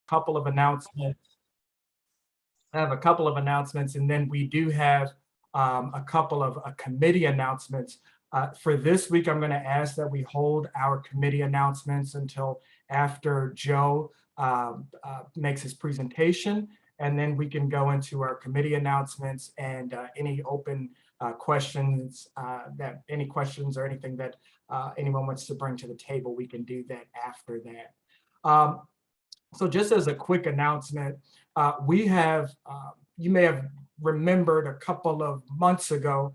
couple of announcements. I have a couple of announcements, and then we do have a couple of committee announcements. For this week, I'm going to ask that we hold our committee announcements until after Joe makes his presentation, and then we can go into our committee announcements and any open questions, any questions or anything that anyone wants to bring to the table, we can do that after that. So just as a quick announcement, we have, you may have remembered a couple of months ago,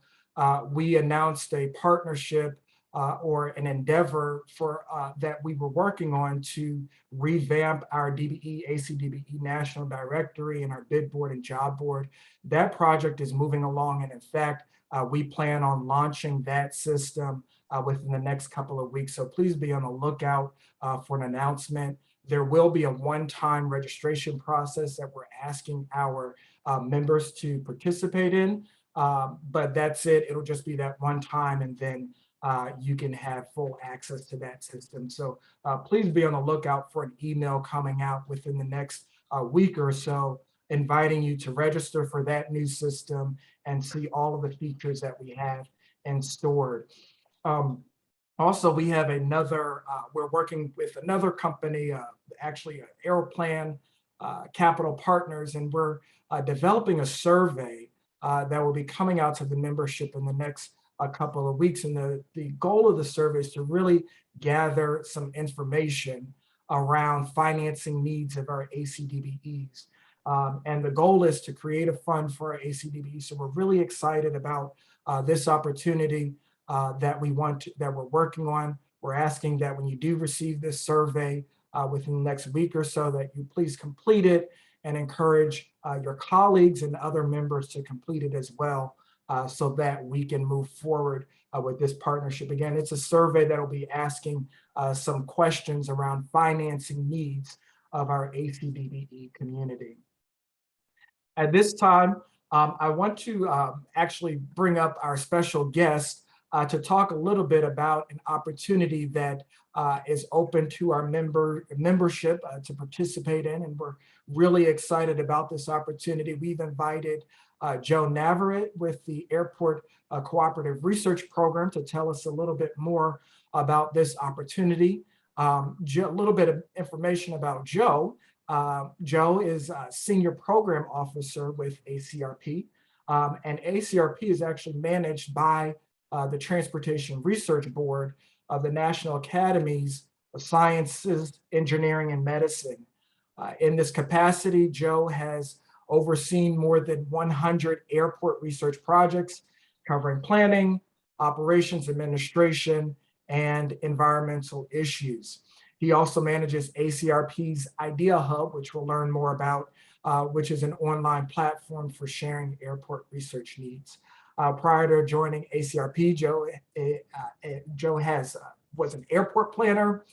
we announced a partnership or an endeavor for that we were working on to revamp our DBE, ACDBE National Directory and our bid board and job board. That project is moving along, and in fact, we plan on launching that system within the next couple of weeks. So please be on the lookout for an announcement. There will be a one-time registration process that we're asking our members to participate in, but that's it. It'll just be that one time, and then you can have full access to that system. So please be on the lookout for an email coming out within the next week or so, inviting you to register for that new system and see all of the features that we have in store. Also, we have another, we're working with another company, actually Aeroplan Capital Partners, and we're developing a survey that will be coming out to the membership in the next couple of weeks. And the goal of the survey is to really gather some information around financing needs of our ACDBEs. And the goal is to create a fund for our ACDBE. So we're really excited about this opportunity that we're working on. We're asking that when you do receive this survey within the next week or so, that you please complete it and encourage your colleagues and other members to complete it as well, so that we can move forward with this partnership. Again, it's a survey that will be asking some questions around financing needs of our ACDBE community. At this time, I want to actually bring up our special guest to talk a little bit about an opportunity that is open to our membership to participate in, and we're really excited about this opportunity. We've invited Joe Navarrete with the Airport Cooperative Research Program to tell us a little bit more about this opportunity. A little bit of information about Joe. Joe is a Senior Program Officer with ACRP, and ACRP is actually managed by the Transportation Research Board of the National Academies of Sciences, Engineering, and Medicine. In this capacity, Joe has overseen more than 100 airport research projects covering planning, operations, administration, and environmental issues. He also manages ACRP's Idea Hub, which we'll learn more about, which is an online platform for sharing airport research needs. Prior to joining ACRP, Joe was an airport planner.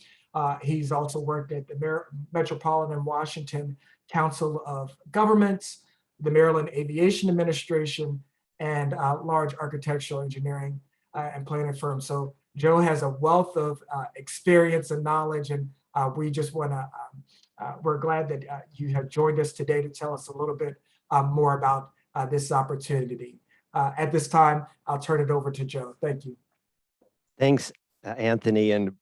He's also worked at the Metropolitan Washington Council of Governments, the Maryland Aviation Administration, and large architectural engineering and planning firms. So Joe has a wealth of experience and knowledge, and we just want to, we're glad that you have joined us today to tell us a little bit more about this opportunity. At this time, I'll turn it over to Joe. Thank you. Thanks, Anthony. And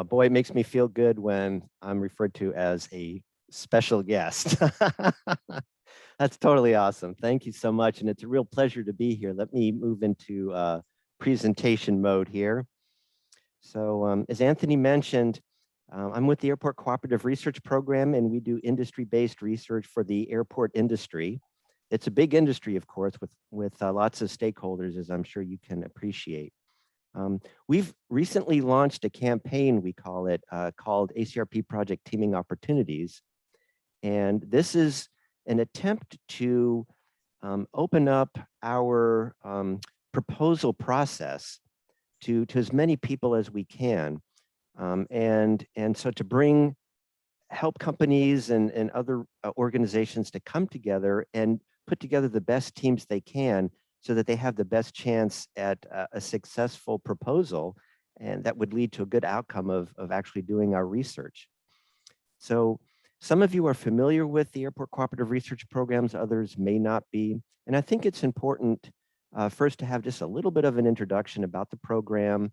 boy, it makes me feel good when I'm referred to as a special guest. That's totally awesome. Thank you so much. And it's a real pleasure to be here. Let me move into presentation mode here. So as Anthony mentioned, I'm with the Airport Cooperative Research Program, and we do industry-based research for the airport industry. It's a big industry, of course, with lots of stakeholders, as I'm sure you can appreciate. We've recently launched a campaign, we call it, called ACRP Project Teaming Opportunities. And this is an attempt to open up our proposal process to as many people as we can. And so to help companies and other organizations to come together and put together the best teams they can so that they have the best chance at a successful proposal, and that would lead to a good outcome of actually doing our research. So Some of you are familiar with the Airport Cooperative Research Programs, others may not be. And I think it's important first to have just a little bit of an introduction about the program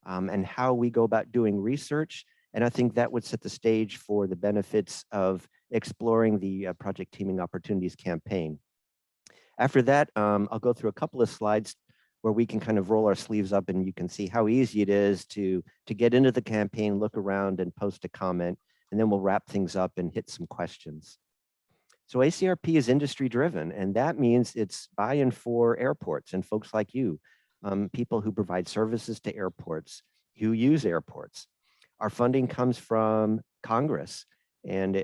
and how we go about doing research. And I think that would set the stage for the benefits of exploring the Project Teaming Opportunities campaign. After that, I'll go through a couple of slides where we can kind of roll our sleeves up and you can see how easy it is to get into the campaign, look around and post a comment, and then we'll wrap things up and hit some questions. So ACRP is industry driven, and that means it's buy-in for airports and folks like you, people who provide services to airports, who use airports. Our funding comes from Congress, and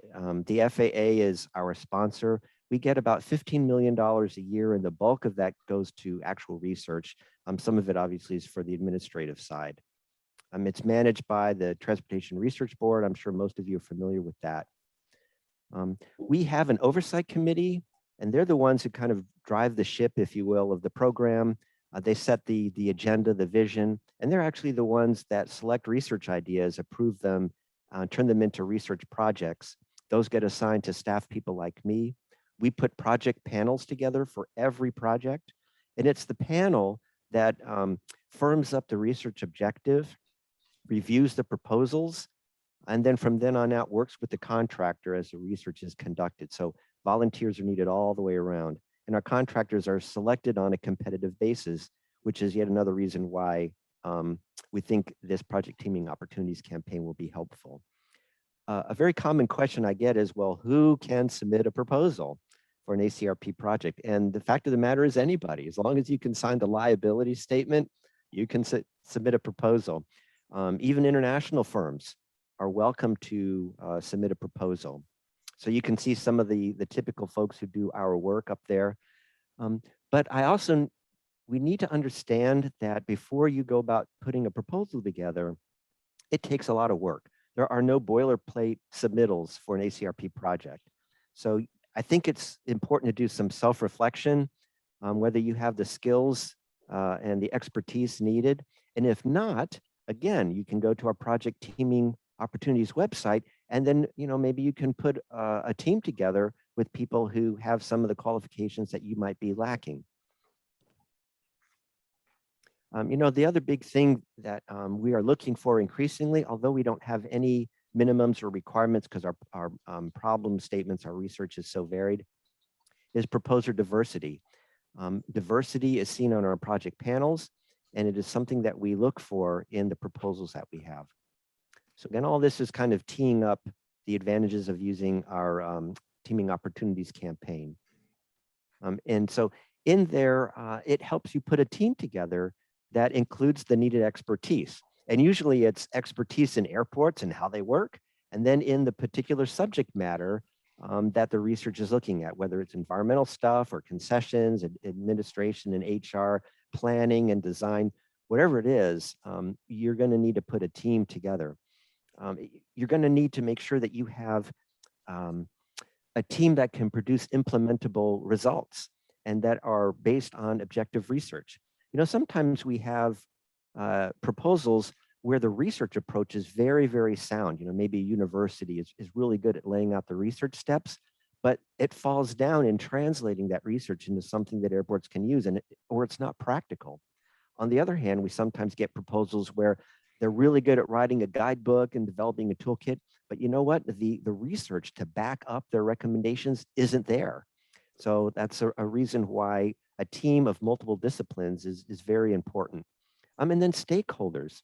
the FAA is our sponsor. We get about $15 million a year, and the bulk of that goes to actual research. Some of it obviously is for the administrative side. It's managed by the Transportation Research Board. I'm sure most of you are familiar with that. We have an oversight committee, and they're the ones who kind of drive the ship, if you will, of the program. They set the agenda, the vision, and they're actually the ones that select research ideas, approve them, turn them into research projects. Those get assigned to staff people like me. We put project panels together for every project, and it's the panel that firms up the research objective, reviews the proposals, and then from then on out works with the contractor as the research is conducted. So volunteers are needed all the way around. And our contractors are selected on a competitive basis, which is yet another reason why we think this Project Teaming Opportunities campaign will be helpful. A very common question I get is, well, who can submit a proposal for an ACRP project? And the fact of the matter is anybody. As long as you can sign the liability statement, you can submit a proposal. Even international firms are welcome to submit a proposal. So you can see some of the typical folks who do our work up there. But we need to understand that before you go about putting a proposal together, it takes a lot of work. There are no boilerplate submittals for an ACRP project. So I think it's important to do some self-reflection, whether you have the skills and the expertise needed. And if not, again, you can go to our Project Teaming Opportunities website, and then maybe you can put a team together with people who have some of the qualifications that you might be lacking. The other big thing that we are looking for increasingly, although we don't have any minimums or requirements because our problem statements, our research is so varied, is proposer diversity. Diversity is seen on our project panels, and it is something that we look for in the proposals that we have. So again, all this is kind of teeing up the advantages of using our Teaming Opportunities campaign. And so in there, it helps you put a team together that includes the needed expertise. And usually it's expertise in airports and how they work, and then in the particular subject matter that the research is looking at, whether it's environmental stuff or concessions, administration and HR, planning and design, whatever it is, you're going to need to put a team together. You're going to need to make sure that you have a team that can produce implementable results and that are based on objective research. Sometimes we have proposals where the research approach is very, very sound. Maybe a university is really good at laying out the research steps, but it falls down in translating that research into something that airports can use, or it's not practical. On the other hand, we sometimes get proposals where they're really good at writing a guidebook and developing a toolkit, but you know what? The research to back up their recommendations isn't there. So that's a reason why a team of multiple disciplines is very important. And then stakeholders.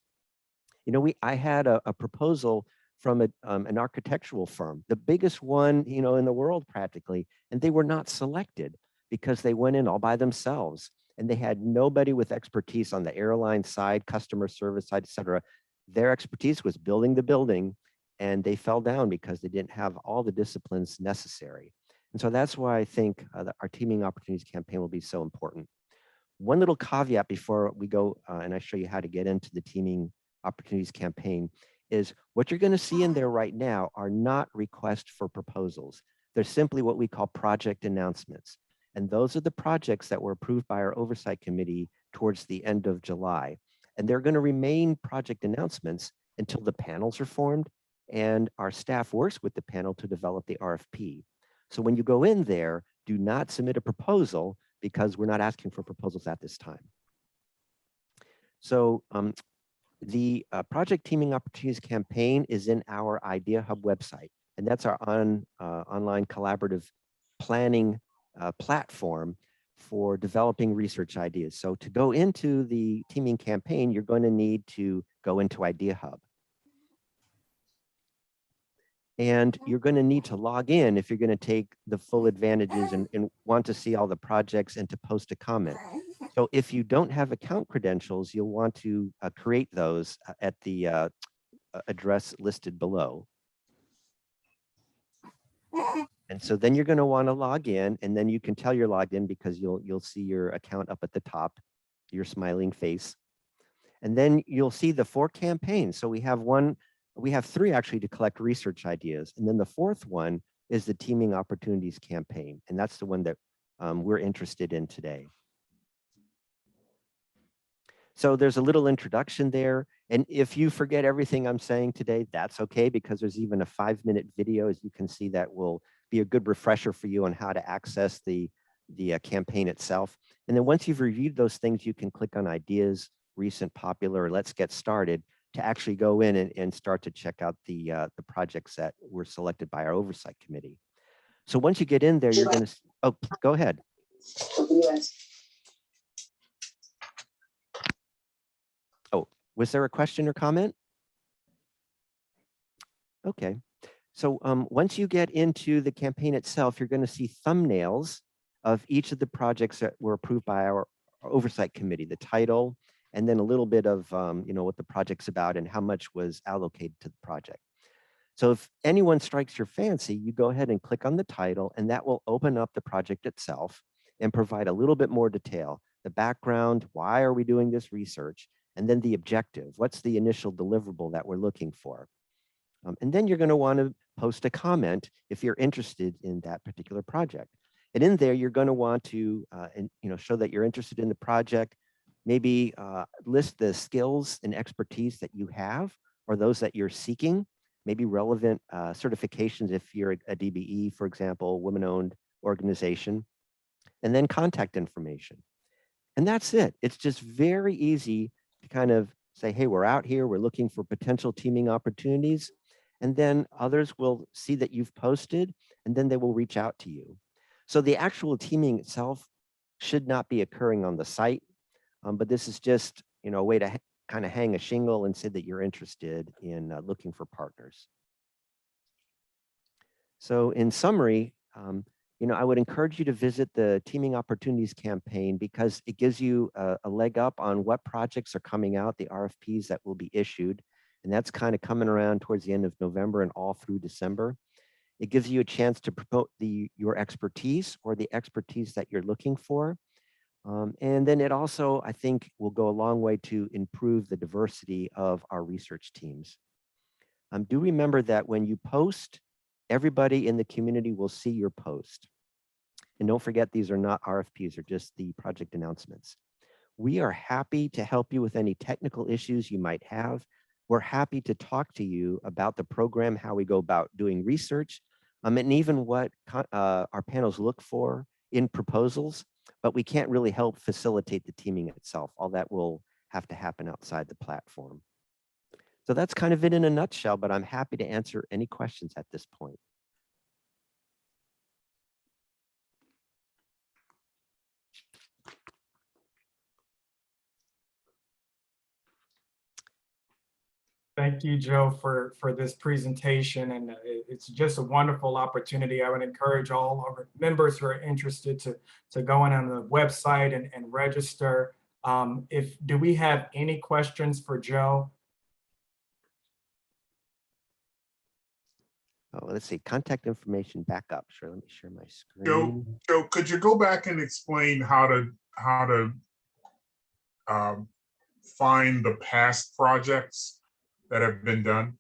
I had a proposal from an architectural firm, the biggest one, in the world practically, and they were not selected because they went in all by themselves. And they had nobody with expertise on the airline side, customer service side, et cetera. Their expertise was building the building, and they fell down because they didn't have all the disciplines necessary. And so that's why I think that our Teaming Opportunities campaign will be so important. One little caveat before we go and I show you how to get into the Teaming Opportunities campaign is what you're going to see in there right now are not requests for proposals. They're simply what we call project announcements. And those are the projects that were approved by our oversight committee towards the end of July. And they're going to remain project announcements until the panels are formed and our staff works with the panel to develop the RFP. So when you go in there, do not submit a proposal because we're not asking for proposals at this time. So the Project Teaming Opportunities campaign is in our Idea Hub website, and that's our online collaborative planning platform for developing research ideas. So to go into the teaming campaign, you're going to need to go into Idea Hub. And you're going to need to log in if you're going to take the full advantages and want to see all the projects and to post a comment. So if you don't have account credentials, you'll want to create those at the address listed below. And so then you're going to want to log in, and then you can tell you're logged in because you'll see your account up at the top, your smiling face. And then you'll see the 4 campaigns. So we have 3 actually to collect research ideas. And then the 4th one is the Teaming Opportunities campaign. And that's the one that we're interested in today. So there's a little introduction there. And if you forget everything I'm saying today, that's okay, because there's even a 5-minute video, as you can see, that will be a good refresher for you on how to access the campaign itself. And then once you've reviewed those things, you can click on ideas, recent, popular, or let's get started to actually go in and start to check out the projects that were selected by our oversight committee. So once you get in there, you're going to, oh, go ahead. Oh, was there a question or comment? Okay. So once you get into the campaign itself, you're going to see thumbnails of each of the projects that were approved by our oversight committee, the title, and then a little bit of what the project's about and how much was allocated to the project. So if anyone strikes your fancy, you go ahead and click on the title, and that will open up the project itself and provide a little bit more detail, the background, why are we doing this research, and then the objective, what's the initial deliverable that we're looking for. And then you're going to want to post a comment if you're interested in that particular project. And in there, you're going to want to show that you're interested in the project, maybe list the skills and expertise that you have or those that you're seeking, maybe relevant certifications if you're a DBE, for example, women-owned organization, and then contact information. And that's it. It's just very easy to kind of say, hey, we're out here, we're looking for potential teaming opportunities. And then others will see that you've posted, and then they will reach out to you. So the actual teaming itself should not be occurring on the site, but this is just a way to kind of hang a shingle and say that you're interested in looking for partners. So in summary, I would encourage you to visit the Teaming Opportunities campaign because it gives you a leg up on what projects are coming out, the RFPs that will be issued. And that's kind of coming around towards the end of November and all through December. It gives you a chance to promote your expertise or the expertise that you're looking for. And then it also, I think, will go a long way to improve the diversity of our research teams. Do remember that when you post, everybody in the community will see your post. And don't forget, these are not RFPs, they're just the project announcements. We are happy to help you with any technical issues you might have. We're happy to talk to you about the program, how we go about doing research, and even what our panels look for in proposals, but we can't really help facilitate the teaming itself. All that will have to happen outside the platform. So that's kind of it in a nutshell, but I'm happy to answer any questions at this point. Thank you, Joe, for this presentation. And it's just a wonderful opportunity. I would encourage all our members who are interested to go in on the website and register. Do we have any questions for Joe? Oh, let's see, contact information backup. Sure, let me share my screen. Joe, could you go back and explain how to find the past projects that have been done?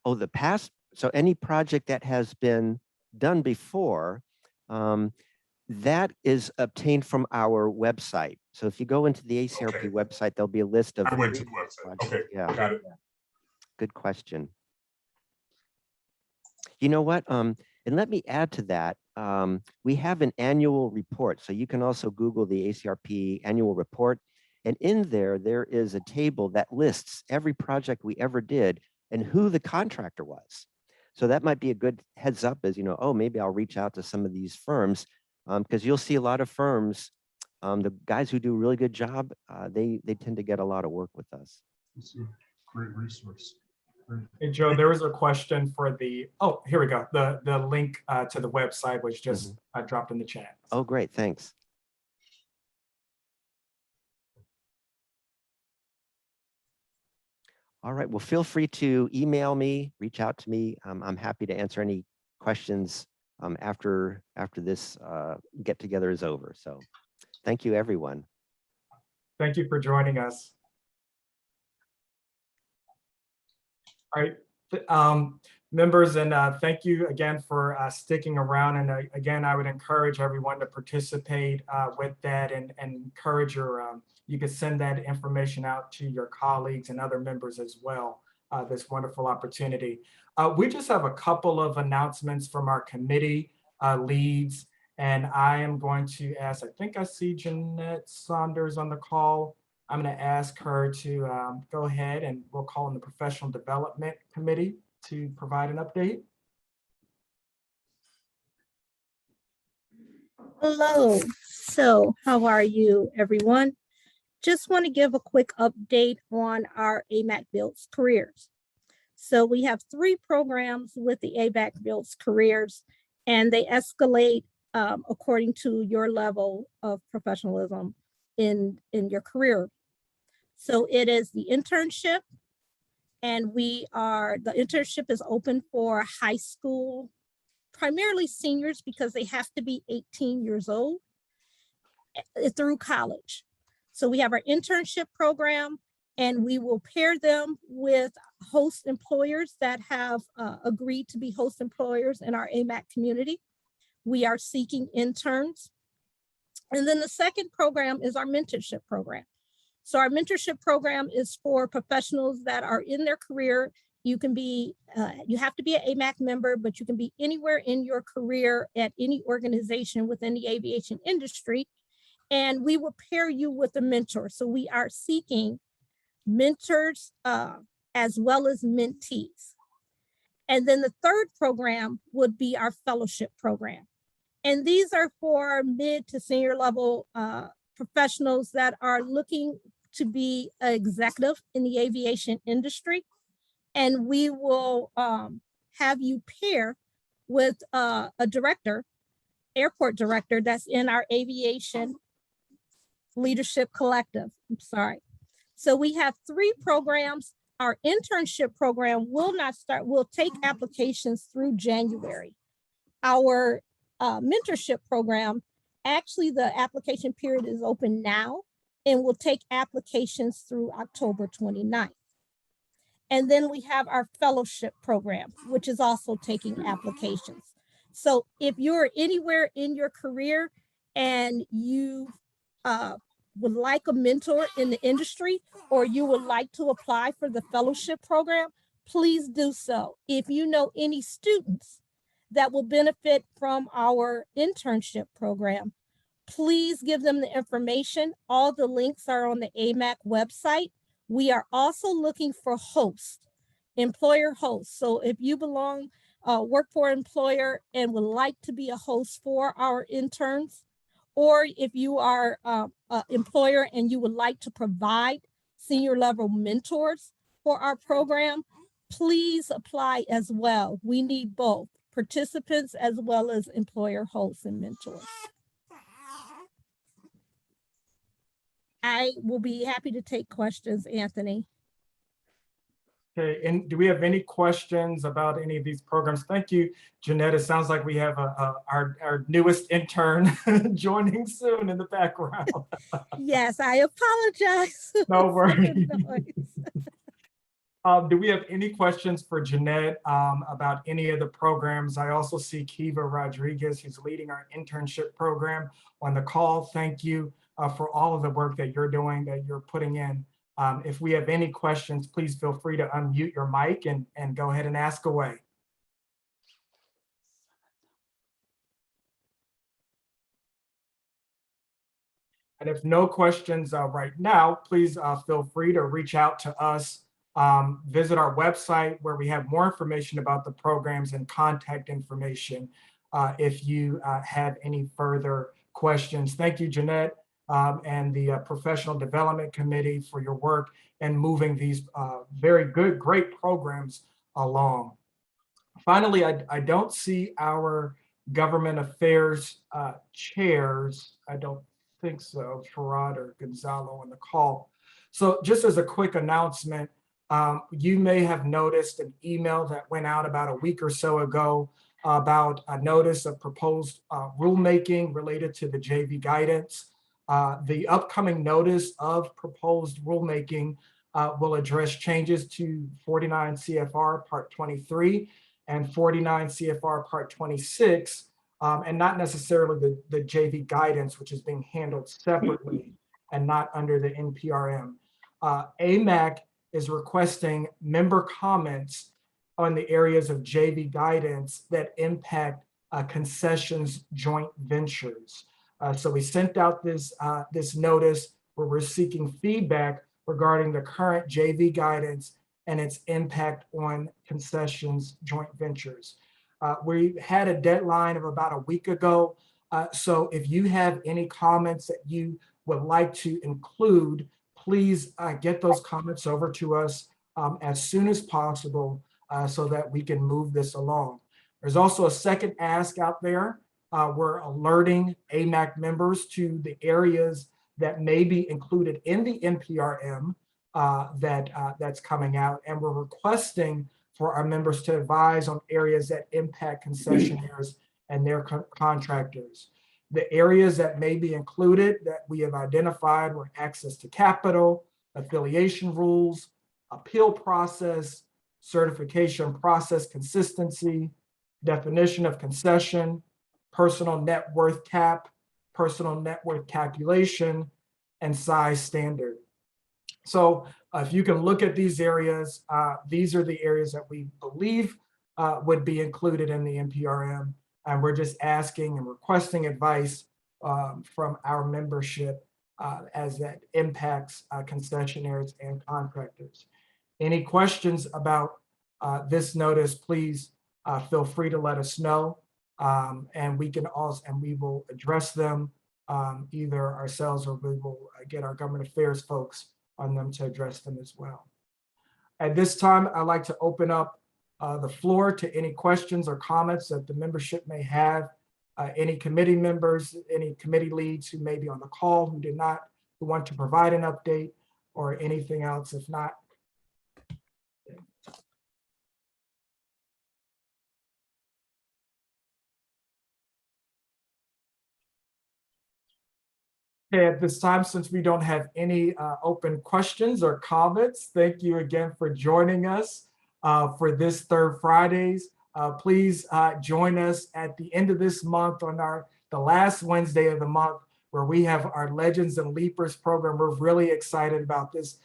Oh, the past, so any project that has been done before, that is obtained from our website. So if you go into the ACRP website, there'll be a list of. I went to the website. Okay, yeah, got it. Good question. You know what? And let me add to that. We have an annual report. So you can also Google the ACRP annual report. And in there, there is a table that lists every project we ever did and who the contractor was. So that might be a good heads up as, you know, oh, maybe I'll reach out to some of these firms because you'll see a lot of firms, the guys who do a really good job, they tend to get a lot of work with us. It's a great resource. Great. Hey, Joe, there was a question for the, oh, here we go. The link to the website was just dropped in the chat. Oh, great. Thanks. All right. Well, feel free to email me, reach out to me. I'm happy to answer any questions after this get together is over. So thank you, everyone. Thank you for joining us. All right, members, and thank you again for sticking around. And again, I would encourage everyone to participate with that and encourage your, you can send that information out to your colleagues and other members as well, this wonderful opportunity. We just have a couple of announcements from our committee leads, and I am going to ask, I think I see Jeanette Saunders on the call. I'm going to ask her to go ahead and we'll call on the Professional Development Committee to provide an update. Hello. So how are you, everyone? Just want to give a quick update on our AMAC Builds Careers. So we have 3 programs with the AMAC Builds Careers, and they escalate according to your level of professionalism in your career. So it is the internship, and the internship is open for high school, primarily seniors because they have to be 18 years old through college. So we have our internship program, and we will pair them with host employers that have agreed to be host employers in our AMAC community. We are seeking interns. And then the second program is our mentorship program. So our mentorship program is for professionals that are in their career. You can be, you have to be an AMAC member, but you can be anywhere in your career at any organization within the aviation industry. And we will pair you with a mentor. So we are seeking mentors as well as mentees. And then the third program would be our fellowship program. And these are for mid to senior level professionals that are looking to be an executive in the aviation industry. And we will have you pair with a director, airport director that's in our aviation leadership collective. I'm sorry. So we have 3 programs. Our internship program will not start, we'll take applications through January. Our mentorship program, actually the application period is open now, and we'll take applications through October 29th. And then we have our fellowship program, which is also taking applications. So if you're anywhere in your career and you would like a mentor in the industry, or you would like to apply for the fellowship program, please do so. If you know any students that will benefit from our internship program, please give them the information. All the links are on the AMAC website. We are also looking for hosts, employer hosts. So if you belong, work for an employer and would like to be a host for our interns, or if you are an employer and you would like to provide senior level mentors for our program, please apply as well. We need both participants as well as employer hosts and mentors. I will be happy to take questions, Anthony. Okay, and do we have any questions about any of these programs? Thank you, Jeanette. It sounds like we have our newest intern joining soon in the background. Yes, I apologize. No worries. Do we have any questions for Jeanette about any of the programs? I also see Kiva Rodriguez, who's leading our internship program, on the call. Thank you for all of the work that you're doing, that you're putting in. If we have any questions, please feel free to unmute your mic and go ahead and ask away. And if no questions right now, please feel free to reach out to us. Visit our website where we have more information about the programs and contact information if you have any further questions. Thank you, Jeanette, and the Professional Development Committee for your work and moving these very good, great programs along. Finally, I don't see our government affairs chairs. I don't think so, Farad or Gonzalo on the call. So just as a quick announcement, you may have noticed an email that went out about a week or so ago about a notice of proposed rulemaking related to the JV guidance. The upcoming notice of proposed rulemaking will address changes to 49 CFR Part 23 and 49 CFR Part 26, and not necessarily the JV guidance, which is being handled separately and not under the NPRM. AMAC is requesting member comments on the areas of JV guidance that impact concessions joint ventures. So we sent out this notice where we're seeking feedback regarding the current JV guidance and its impact on concessions joint ventures. We had a deadline of about a week ago. So if you have any comments that you would like to include, please get those comments over to us as soon as possible so that we can move this along. There's also a second ask out there. We're alerting AMAC members to the areas that may be included in the NPRM that's coming out, and we're requesting for our members to advise on areas that impact concessionaires and their contractors. The areas that may be included that we have identified were access to capital, affiliation rules, appeal process, certification process consistency, definition of concession, personal net worth cap, personal net worth calculation, and size standard. So if you can look at these areas, these are the areas that we believe would be included in the NPRM. And we're just asking and requesting advice from our membership as that impacts concessionaires and contractors. Any questions about this notice, please feel free to let us know. And we will address them either ourselves or we will get our government affairs folks on them to address them as well. At this time, I'd like to open up the floor to any questions or comments that the membership may have. Any committee members, any committee leads who may be on the call who want to provide an update or anything else. If not, okay, at this time, since we don't have any open questions or comments, thank you again for joining us for this Third Fridays. Please join us at the end of this month on the last Wednesday of the month, where we have our Legends and Leapers program. We're really excited about this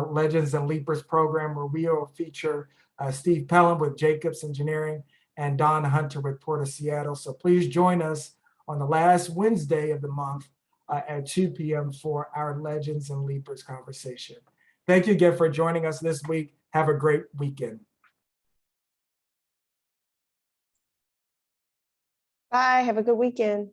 Legends and Leapers program, where we will feature Steve Pelham with Jacobs Engineering and Don Hunter with Port of Seattle. So please join us on the last Wednesday of the month at 2 p.m. for our Legends and Leapers conversation. Thank you again for joining us this week. Have a great weekend. Bye. Have a good weekend.